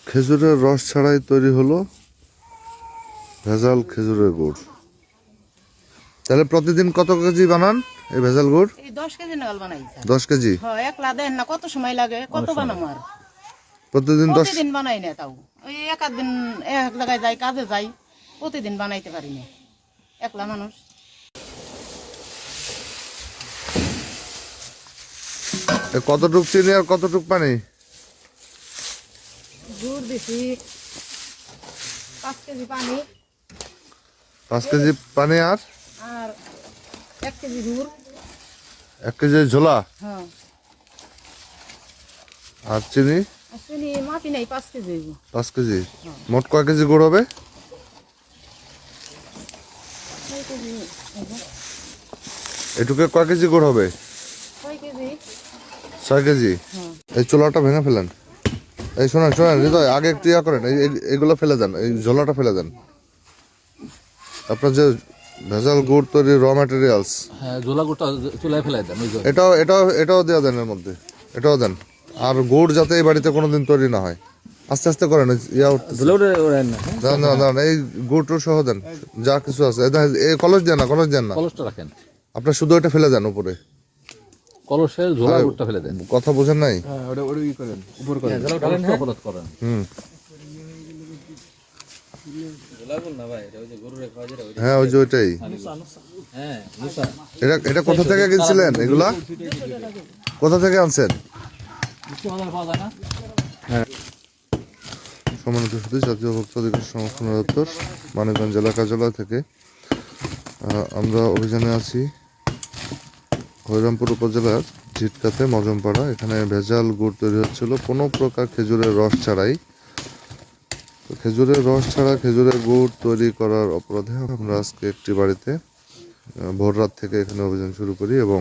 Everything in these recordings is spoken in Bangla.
খেজুরের রস ছাড়াই তৈরি হলো ভেজাল খেজুরের গুড়। তাহলে প্রতিদিন কত কেজি বানান এই ভেজাল গুড়? এই 10 কেজি নাগাল বানাই স্যার। 10 কেজি? হ্যাঁ, একলা দেন না কত সময় লাগে, কত বানাবো আর। প্রতিদিন 10? প্রতিদিন বানাই না, তাও ওই এক আধ দিন এক জায়গায় যাই, কাজে যাই, প্রতিদিন বানাইতে পারি না, একলা মানুষ। কতটুক চিনি আর কতটুক পানি? গুড় দিছি 5 কেজি পানি। 5 কেজি পানি আর আর 1 কেজি গুড়। 1 কেজি ঝোলা? হ্যাঁ। আর চিনি? আর চিনি মাপি নাই, 5 কেজি হইব। 5 কেজি। মোট কয় কেজি গুড় হবে? 6 কেজি হইব। এটুকে কয় কেজি গুড় হবে? 6 কেজি। 6 কেজি। হ্যাঁ। এই চোলাটা ভেঙে ফেলেন। এই শোনেন শোনেন হৃদয়, আগে একটু ইয়া করেন, এইগুলো ফেলে দেন, এই ঝোলাটা ফেলে দেন। আপনার যে ভেজাল গুড় তৈরির র ম্যাটেরিয়ালস, হ্যাঁ, ঝোলা গুড়টা চুলায় ফেলাই দেন। ওই যে এটাও দেওয়া দেন এর মধ্যে, এটাও দেন। আর গুড় যাতে এই বাড়িতে কোনোদিন তৈরি না হয়, আস্তে আস্তে করেন। ইয়া উঠতেছে। দাঁড়ান দাঁড়ান দাঁড়ান, এই গুড় টুড় সহ দেন, যা কিছু আছে। এই কলস দেন না, কলস দেন না, কলসটা রাখেন। আপনার শুধু এটা ফেলে দেন উপরে। কলসের ঝোলা গুড়টা ফেলে দেন। কথা বোঝেন নাই? অপরাধ করেন। হুম, হ্যাঁ ওই যে ওইটাই। হ্যাঁ, এটা কোথা থেকে কিনছিলেন এগুলা? কোথা থেকে আনছেন? পাওয়া যায় না। সম্মানিত সুধী, জাতীয় ভোক্তা অধিকার সংরক্ষণ দপ্তর মানিকগঞ্জ জেলা কার্যালয় থেকে আমরা অভিযানে আছি হরিরামপুর উপজেলার ঝিটকাতে মজমপাড়া। এখানে ভেজাল গুড় তৈরি হচ্ছিল কোনো প্রকার খেজুরের রস ছাড়াই। তো খেজুরের রস ছাড়া খেজুরের গুড় তৈরি করার অপরাধে আমরা আজকে একটি বাড়িতে ভোর রাত থেকে এখানে অভিযান শুরু করি এবং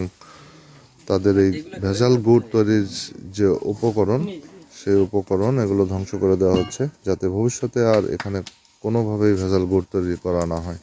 তাদের এই ভেজাল গুড় তৈরির যে উপকরণ, সেই উপকরণ এগুলো ধ্বংস করে দেওয়া হচ্ছে, যাতে ভবিষ্যতে আর এখানে কোনোভাবেই ভেজাল গুড় তৈরি করা না হয়।